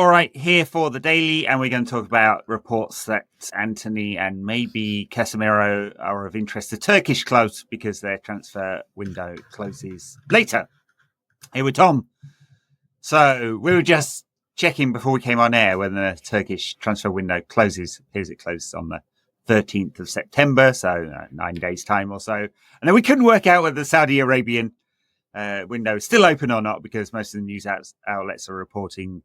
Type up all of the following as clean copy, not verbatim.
All right, here for the daily, and we're going to talk about reports that Antony and maybe Casemiro are of interest to Turkish clubs because their transfer window closes later. Here with Tom. So we were just checking before we came on air when the Turkish transfer window closes. Here's it closes on the 13th of September, so 9 days' time or so. And then we couldn't work out whether the Saudi Arabian window is still open or not because most of the news outlets are reporting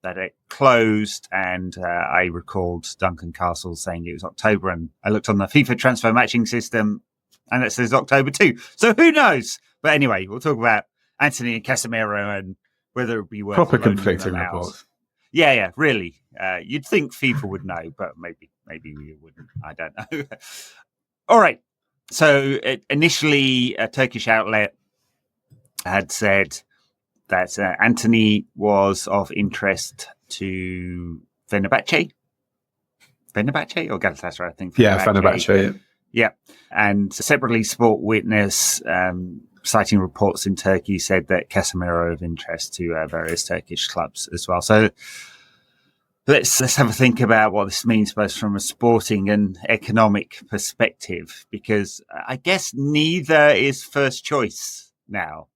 that it closed, and I recalled Duncan Castle saying it was October, and I looked on the FIFA transfer matching system and it says October too. So who knows? But anyway, we'll talk about Antony and Casemiro and whether it would be worth proper conflicting reports. Yeah, really. You'd think FIFA would know, but maybe we wouldn't. I don't know. All right. So initially, a Turkish outlet had said that Antony was of interest to Fenerbahce or Galatasaray, I think. Fenerbahce. Yeah. And separately, Sport Witness, citing reports in Turkey, said that Casemiro of interest to various Turkish clubs as well. So let's have a think about what this means both from a sporting and economic perspective, because I guess neither is first choice now.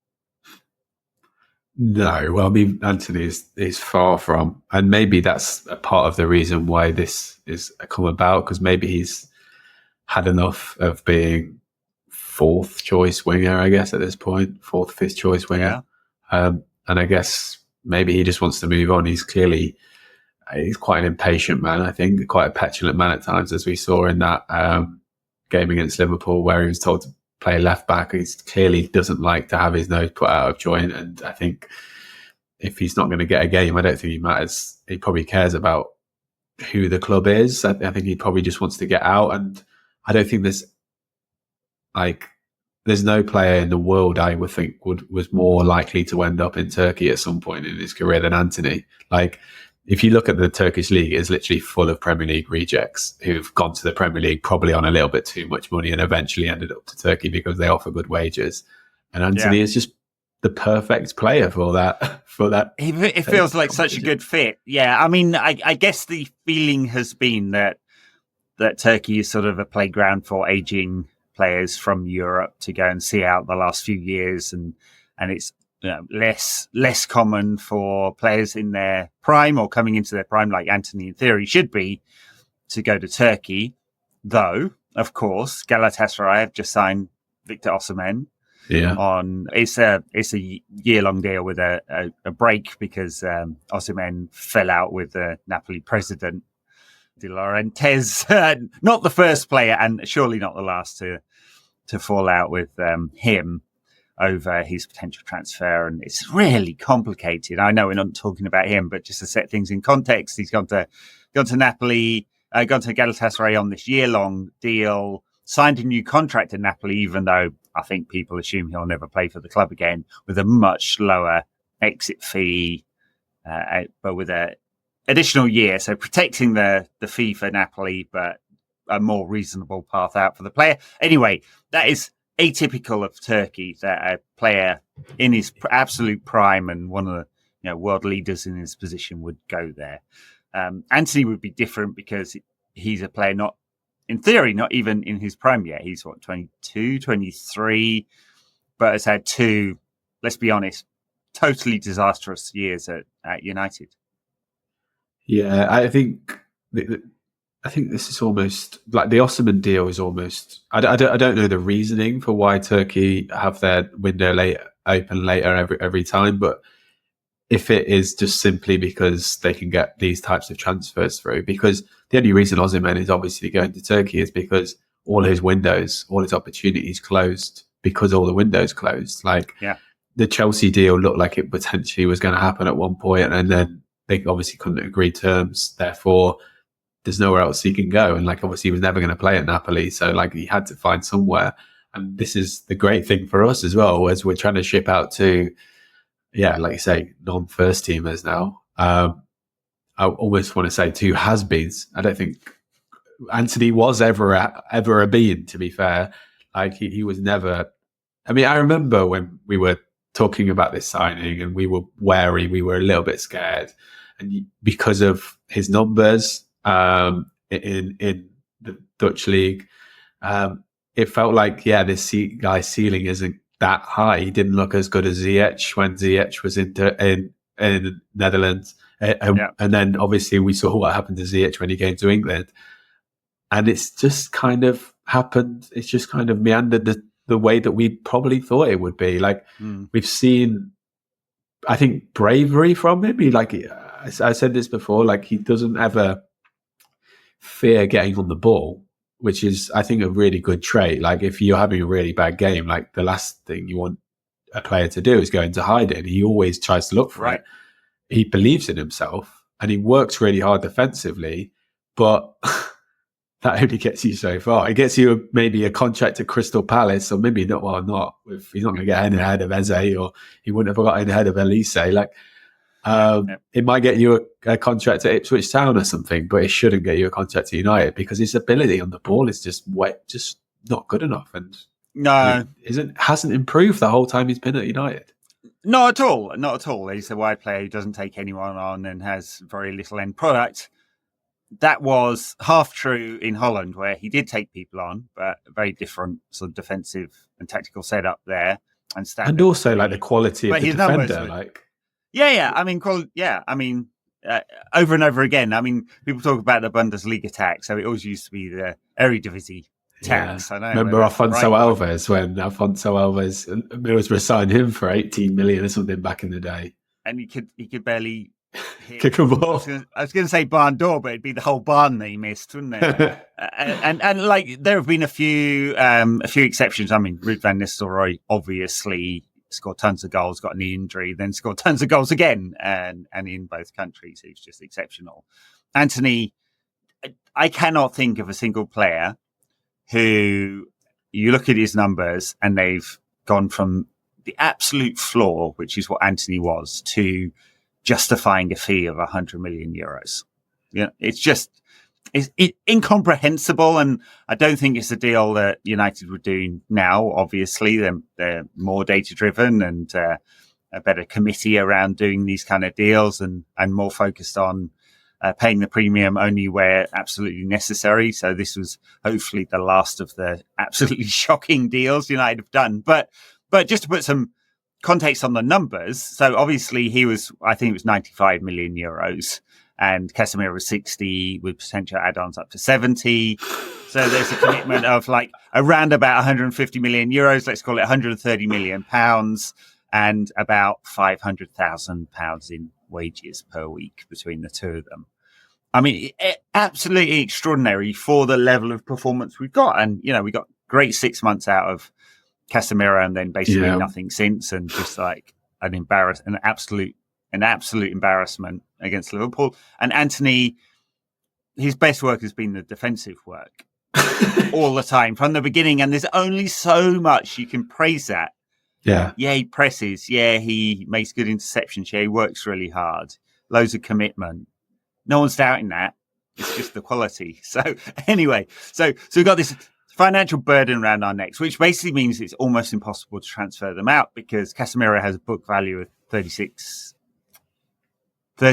No, well, I mean, Antony is far from, and maybe that's a part of the reason why this is come about, because maybe he's had enough of being fourth choice winger, I guess, at this point, fourth, fifth choice winger. Yeah. And I guess maybe he just wants to move on. He's quite an impatient man, I think, quite a petulant man at times, as we saw in that game against Liverpool where he was told to play left back. He clearly doesn't like to have his nose put out of joint, and I think if he's not going to get a game, I don't think he matters. He probably cares about who the club is. I think he probably just wants to get out, and I don't think there's no player in the world I would think was more likely to end up in Turkey at some point in his career than Antony. Like, if you look at the Turkish league, it's literally full of Premier League rejects who've gone to the Premier League probably on a little bit too much money and eventually ended up to Turkey because they offer good wages. And Antony is just the perfect player for that. It feels like such a good fit. Yeah, I mean, I guess the feeling has been that Turkey is sort of a playground for aging players from Europe to go and see out the last few years, and it's less common for players in their prime or coming into their prime, like Antony in theory should be, to go to Turkey. Though, of course, Galatasaray have just signed Victor Osimhen. Yeah, it's a year-long deal with a break because Osimhen fell out with the Napoli president De Laurentiis. Not the first player, and surely not the last to fall out with him over his potential transfer, and it's really complicated. I know we're not talking about him, but just to set things in context, he's gone to Napoli, gone to Galatasaray on this year-long deal, signed a new contract in Napoli, even though I think people assume he'll never play for the club again, with a much lower exit fee, but with an additional year, so protecting the fee for Napoli, but a more reasonable path out for the player. Anyway, that is atypical of Turkey, that a player in his absolute prime and one of the world leaders in his position would go there. Antony would be different because he's a player not even in his prime yet. He's 22, 23, but has had two, let's be honest, totally disastrous years at United. Yeah, I think this is almost like the Osimhen deal is almost. I don't know the reasoning for why Turkey have their window open later every time, but if it is just simply because they can get these types of transfers through, because the only reason Osimhen is obviously going to Turkey is because all his opportunities closed because all the windows closed. The Chelsea deal looked like it potentially was going to happen at one point, and then they obviously couldn't agree terms. Therefore, there's nowhere else he can go. And obviously he was never going to play at Napoli. So he had to find somewhere. And this is the great thing for us as well, as we're trying to ship out to, like you say, non-first teamers now. I almost want to say two has-beens. I don't think Antony was ever a bean, to be fair. He was never. I mean, I remember when we were talking about this signing and we were wary, we were a little bit scared. and because of his numbers in the Dutch league, it felt like this guy's ceiling isn't that high. He didn't look as good as Ziyech when Ziyech was in Netherlands, and then obviously we saw what happened to Ziyech when he came to England, and it's just kind of happened. It's just kind of meandered the way that we probably thought it would be. Like we've seen, I think, bravery from him. I said this before, like he doesn't ever fear getting on the ball, which is, I think, a really good trait. Like if you're having a really bad game, like the last thing you want a player to do is go into hiding. He always tries to look for it. He believes in himself and he works really hard defensively, but that only gets you so far. It gets you maybe a contract at Crystal Palace, or maybe not. Well, not if he's not going to get any ahead of Eze, or he wouldn't have got any ahead of Elise. Like it might get you a contract at Ipswich Town or something, but it shouldn't get you a contract at United because his ability on the ball is just not good enough, and hasn't improved the whole time he's been at United. Not at all. Not at all. He's a wide player who doesn't take anyone on and has very little end product. That was half true in Holland, where he did take people on, but a very different sort of defensive and tactical setup there, and also like the quality of the defender. Over and over again. I mean, people talk about the Bundesliga tax, so it always used to be the Eredivisie tax. I know. Remember Afonso Alves, when Afonso Alves, it was resigned him for 18 million or something back in the day, and he could barely kick a ball. I was going to say barn door, but it'd be the whole barn that he missed, wouldn't it? and like there have been a few exceptions. I mean, Ruud van Nistelrooy obviously scored tons of goals, got a knee injury, then scored tons of goals again, and in both countries, he was just exceptional. Antony, I cannot think of a single player who you look at his numbers and they've gone from the absolute floor, which is what Antony was, to justifying a fee of 100 million euros. It's incomprehensible, and I don't think it's a deal that United would do now. Obviously, they're more data driven and a better committee around doing these kind of deals, and more focused on paying the premium only where absolutely necessary. So this was hopefully the last of the absolutely shocking deals United have done. But just to put some context on the numbers, so obviously I think it was 95 million euros, and Casemiro was 60 with potential add-ons up to 70. So there's a commitment of like around about 150 million euros, let's call it 130 million pounds, and about 500,000 pounds in wages per week between the two of them. I mean, absolutely extraordinary for the level of performance we've got. And, we got great 6 months out of Casemiro, and then basically nothing since, and just like an absolute embarrassment against Liverpool. And Antony, his best work has been the defensive work all the time from the beginning. And there's only so much you can praise that. Yeah, he presses. Yeah, he makes good interceptions. Yeah, he works really hard. Loads of commitment. No one's doubting that. It's just the quality. So anyway, so we've got this financial burden around our necks, which basically means it's almost impossible to transfer them out, because Casemiro has a book value of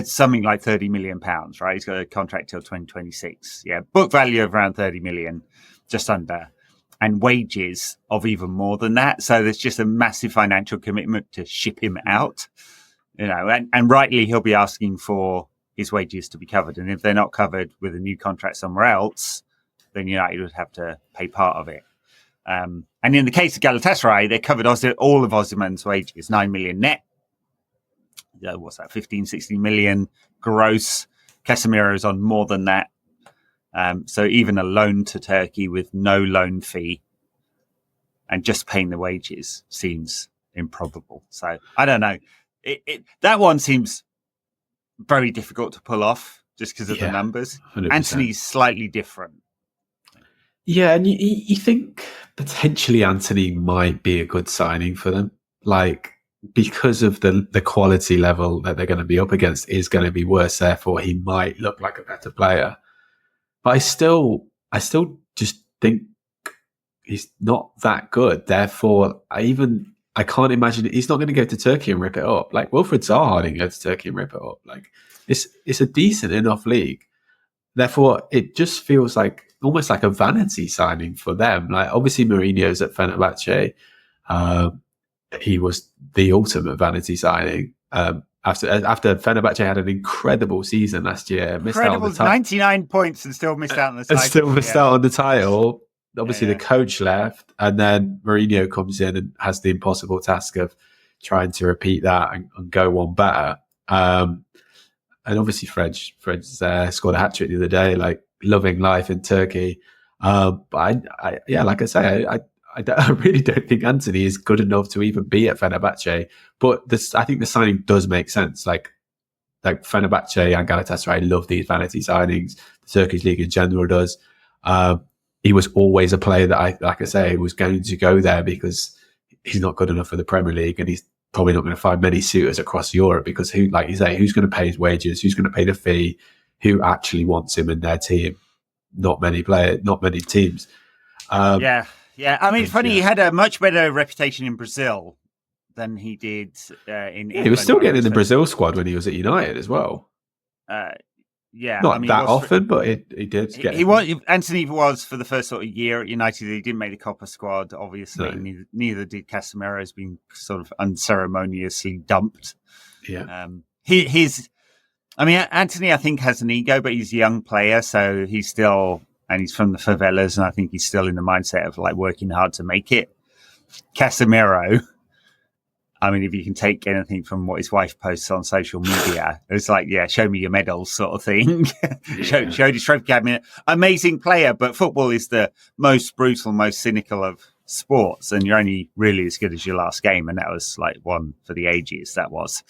something like 30 million pounds, right? He's got a contract till 2026. Yeah, book value of around 30 million, just under, and wages of even more than that. So there's just a massive financial commitment to ship him out, and rightly he'll be asking for his wages to be covered. And if they're not covered with a new contract somewhere else, then United would have to pay part of it. And in the case of Galatasaray, they covered all of Osimhen's wages, 9 million net. What's that, 15, 16 million gross. Casemiro's on more than that. So even a loan to Turkey with no loan fee and just paying the wages seems improbable. So I don't know. That one seems very difficult to pull off just because of the numbers. 100%. Antony's slightly different. Yeah, and you think potentially Antony might be a good signing for them, like because of the quality level that they're going to be up against is going to be worse. Therefore, he might look like a better player. But I still just think he's not that good. Therefore, I can't imagine he's not going to go to Turkey and rip it up. Like Wilfred Zaha didn't go to Turkey and rip it up. Like it's a decent enough league. Therefore, it just feels like almost like a vanity signing for them. Like obviously Mourinho's at Fenerbahce. He was the ultimate vanity signing. After Fenerbahce had an incredible season last year, missed out on the title. 99 points and still missed out on the title. And still missed out on the title. Obviously, the coach left, and then Mourinho comes in and has the impossible task of trying to repeat that and go one better. And obviously, Fred scored a hat trick the other day, like loving life in Turkey. But I like I say, I really don't think Antony is good enough to even be at Fenerbahce. But I think the signing does make sense. Like Fenerbahce and Galatasaray love these vanity signings. The Turkish league in general does. He was always a player that like I say, was going to go there because he's not good enough for the Premier League, and he's probably not going to find many suitors across Europe because like you say, who's going to pay his wages? Who's going to pay the fee? Who actually wants him in their team? Not many teams. Yeah. I mean, it's funny. He had a much better reputation in Brazil than he did in England. He was still getting in the Brazil squad when he was at United as well. Not that often, but he did get. Antony was for the first sort of year at United. He didn't make the Copper squad, obviously. No. Neither did Casemiro. Has been sort of unceremoniously dumped. Yeah. Antony, I think, has an ego, but he's a young player, so he's still, and he's from the favelas, and I think he's still in the mindset of like working hard to make it. Casemiro, I mean, if you can take anything from what his wife posts on social media, it's like, show me your medals sort of thing. show his trophy cabinet. Amazing player, but football is the most brutal, most cynical of sports, and you're only really as good as your last game, and that was like one for the ages. That was.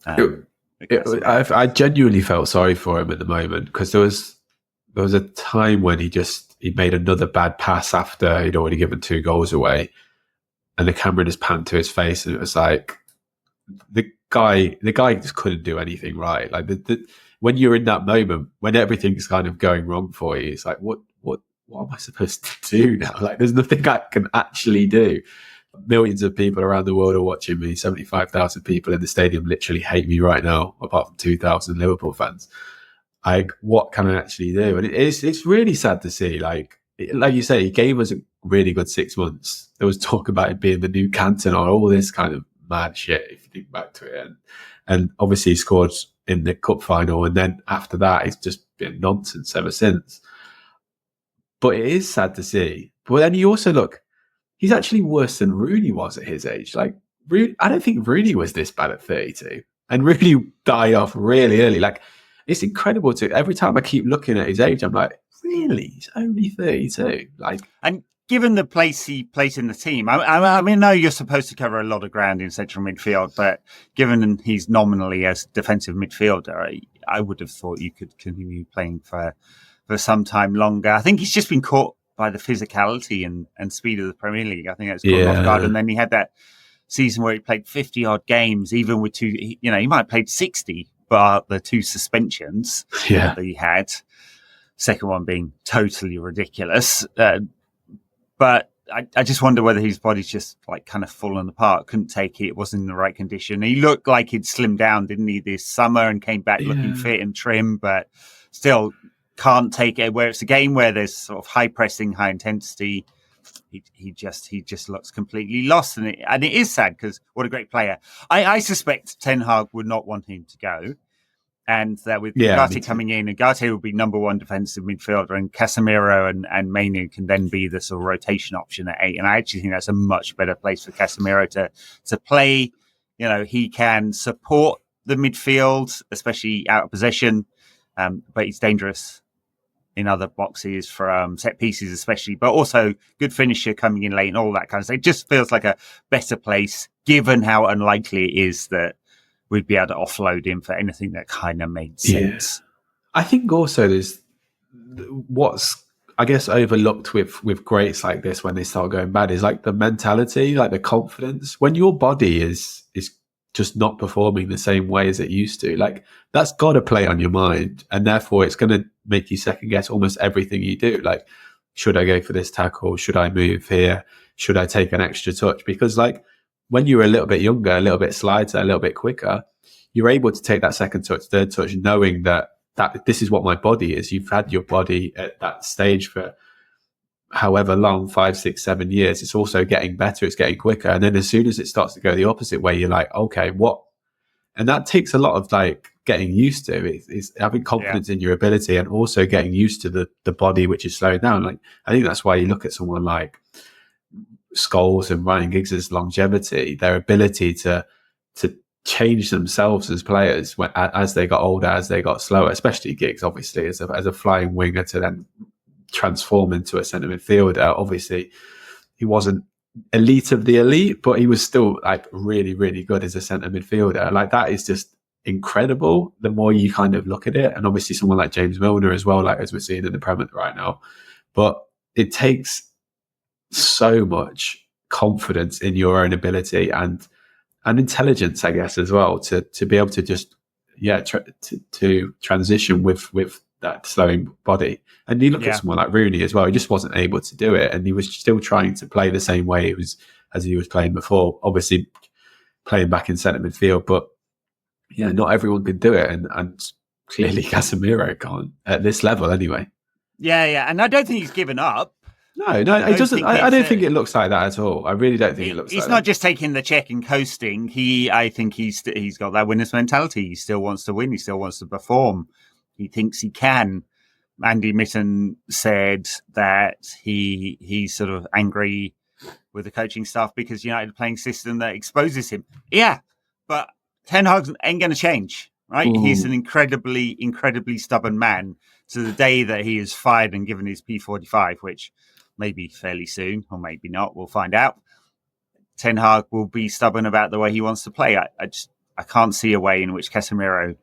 I genuinely felt sorry for him at the moment because there was a time when he made another bad pass after he'd already given 2 goals away. And the camera just panned to his face, and it was like the guy just couldn't do anything right. Like when you're in that moment, when everything's kind of going wrong for you, it's like what am I supposed to do now? Like there's nothing I can actually do. Millions of people around the world are watching me. 75,000 people in the stadium literally hate me right now, apart from 2,000 Liverpool fans. Like what can I actually do? And it's really sad to see. Like you say, he gave us a really good 6 months. There was talk about it being the new Cantona or all this kind of mad shit, if you think back to it. And obviously he scored in the cup final. And then after that, it's just been nonsense ever since. But it is sad to see. But then you also look, he's actually worse than Rooney was at his age. Like, I don't think Rooney was this bad at 32. And Rooney died off really early. Like, it's incredible every time I keep looking at his age, I'm like, really? He's only 32. Like, and given the place he plays in the team, I mean, no, you're supposed to cover a lot of ground in central midfield, but given he's nominally as defensive midfielder, I would have thought you could continue playing for some time longer. I think he's just been caught by the physicality and speed of the Premier League. I think that's caught him off guard. And then he had that season where he played 50 odd games, even with he might have played 60, but the 2 suspensions that he had. Second one being totally ridiculous. But I just wonder whether his body's just like kind of fallen apart, couldn't take it, wasn't in the right condition. He looked like he'd slimmed down, didn't he, this summer, and came back looking fit and trim, but still can't take it. Where it's a game where there's sort of high pressing, high intensity, he just looks completely lost. And it is sad because what a great player. I suspect Ten Hag would not want him to go. And that with Ugarte coming in, and Ugarte will be number 1 defensive midfielder, and Casemiro and Mainu can then be the sort of rotation option at 8. And I actually think that's a much better place for Casemiro to play. He can support the midfield, especially out of possession, but he's dangerous in other boxes for set pieces, especially, but also good finisher coming in late and all that kind of stuff. It just feels like a better place, given how unlikely it is that we'd be able to offload him for anything that kind of made sense. I think also there's what's, I guess, overlooked with greats like this when they start going bad is like the mentality, like the confidence. When your body is just not performing the same way as it used to, like that's got to play on your mind. And therefore it's going to make you second guess almost everything you do. Like, should I go for this tackle? Should I move here? Should I take an extra touch? Because like, when you were a little bit younger, a little bit slighter, a little bit quicker, you're able to take that second touch, third touch, knowing that this is what my body is. You've had your body at that stage for however long, 5, 6, 7 years. It's also getting better. It's getting quicker. And then as soon as it starts to go the opposite way, you're like, okay, what? And that takes a lot of like getting used to. It's having confidence in your ability and also getting used to the body, which is slowing down. Like, I think that's why you look at someone like Scholes and Ryan Giggs' longevity, their ability to change themselves as players as they got older, as they got slower, especially Giggs, obviously, as a flying winger to then transform into a centre midfielder. Obviously, he wasn't elite of the elite, but he was still like really, really good as a centre midfielder. Like, that is just incredible the more you kind of look at it. And obviously someone like James Milner as well, like as we're seeing in the Premier right now. But it takes so much confidence in your own ability and intelligence, I guess, as well, to be able to just to transition with that slowing body. And you look at someone like Rooney as well, he just wasn't able to do it, and he was still trying to play the same way as he was playing before, obviously playing back in centre midfield. But yeah, not everyone could do it, and clearly Casemiro can't at this level anyway. Yeah, and I don't think he's given up. No, it doesn't. I don't think it looks like that at all. I really don't think it looks like that. He's not just taking the check and coasting. I think he's got that winner's mentality. He still wants to win. He still wants to perform. He thinks he can. Andy Mitten said that he's sort of angry with the coaching staff because United are playing a system that exposes him. Yeah, but Ten Hag ain't going to change, right? Ooh. He's an incredibly, incredibly stubborn man. To the day that he is fired and given his P45, which maybe fairly soon, or maybe not, we'll find out. Ten Hag will be stubborn about the way he wants to play. I can't see a way in which Casemiro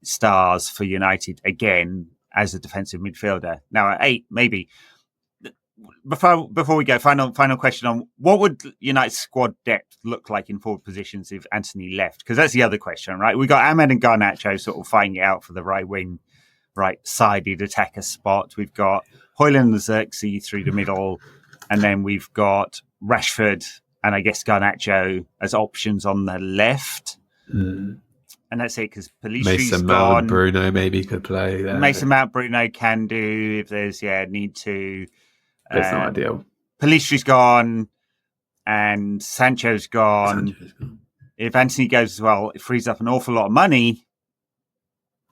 stars for United again as a defensive midfielder. Now at 8, maybe. Before we go, final question on what would United's squad depth look like in forward positions if Antony left? Because that's the other question, right? We got Ahmed and Garnacho sort of fighting it out for the right wing, right-sided attacker spot. We've got Højlund and Xerxes through the middle, and then we've got Rashford and I guess Garnacho as options on the left. And that's it, because Pelistri's Mason gone. Mount, Bruno maybe could play there. Mason Mount, Bruno can do if there's need to. It's not ideal. Pelistri's gone and Sancho's gone. If Antony goes as well, it frees up an awful lot of money.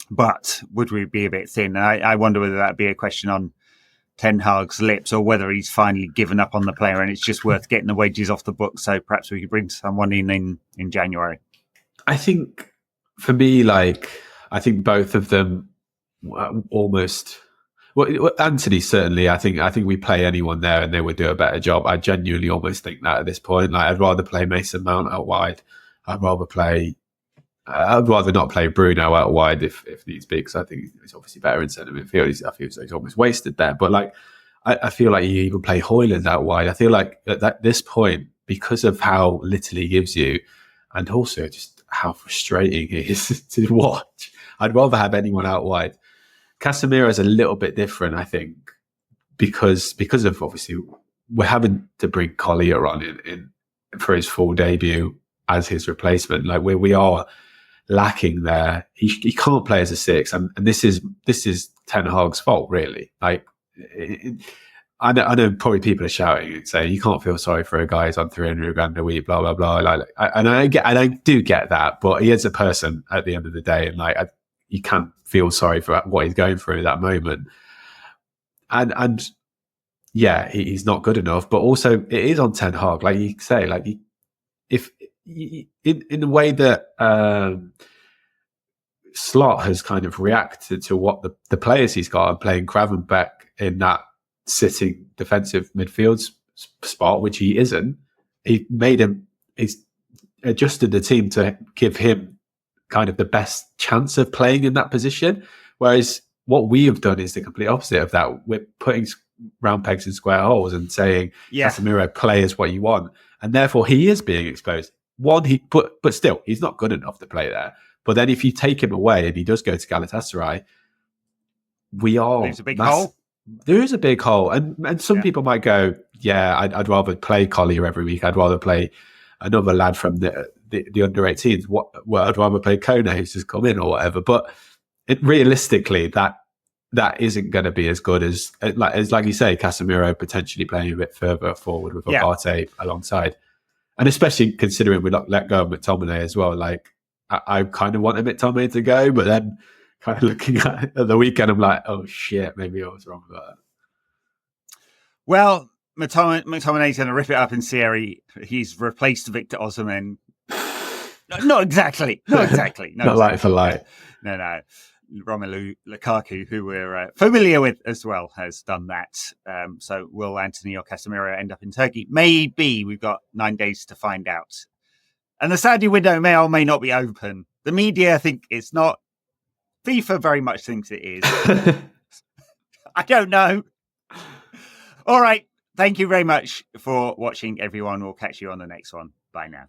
But would we be a bit thin? And I wonder whether that'd be a question on Ten Hag's lips, or whether he's finally given up on the player and it's just worth getting the wages off the book. So perhaps we could bring someone in January. I think for me, I think both of them almost. Well, Antony certainly. I think we play anyone there and they would do a better job. I genuinely almost think that at this point. I'd rather play Mason Mount out wide. I'd rather not play Bruno out wide if needs be, because I think he's obviously better in centre midfield. I feel he's almost wasted there. But I feel like you even play Højlund out wide. I feel like at this point, because of how little he gives you, and also just how frustrating it is to watch, I'd rather have anyone out wide. Casemiro is a little bit different, I think, because of obviously we're having to bring Collier on in for his full debut as his replacement. Like we are lacking there. He can't play as a 6, and this is Ten Hag's fault, really. I know probably people are shouting and saying you can't feel sorry for a guy who's on 300 grand a week, blah blah blah. I do get that, but he is a person at the end of the day, and you can't feel sorry for what he's going through at that moment. And yeah, he's not good enough, but also it is on Ten Hag, like you say, if in the way that Slot has kind of reacted to what the players he's got, and playing Gravenbeck in that sitting defensive midfield spot, which he isn't. He's adjusted the team to give him kind of the best chance of playing in that position. Whereas what we have done is the complete opposite of that. We're putting round pegs in square holes and saying, Casemiro, play as what you want. And therefore he is being exposed. But still, he's not good enough to play there. But then if you take him away and he does go to Galatasaray, there's a big hole. There is a big hole. And some people might go, I'd rather play Collier every week. I'd rather play another lad from the under 18s. What I'd rather play Kone, who's just come in or whatever. But realistically, that isn't going to be as good as like you say, Casemiro potentially playing a bit further forward with Partey alongside, and especially considering we let go of McTominay as well. Like I kind of wanted McTominay to go, but then kind of looking at the weekend, I'm like, oh shit, maybe I was wrong with that. Well, McTominay's going to rip it up in Serie. He's replaced Victor Osimhen. Not exactly. Not like for like. No. Romelu Lukaku, who we're familiar with as well, has done that. So will Antony or Casemiro end up in Turkey? Maybe. We've got 9 days to find out. And the Saudi window may or may not be open. The media think it's not. FIFA very much thinks it is. I don't know. All right. Thank you very much for watching, everyone. We'll catch you on the next one. Bye now.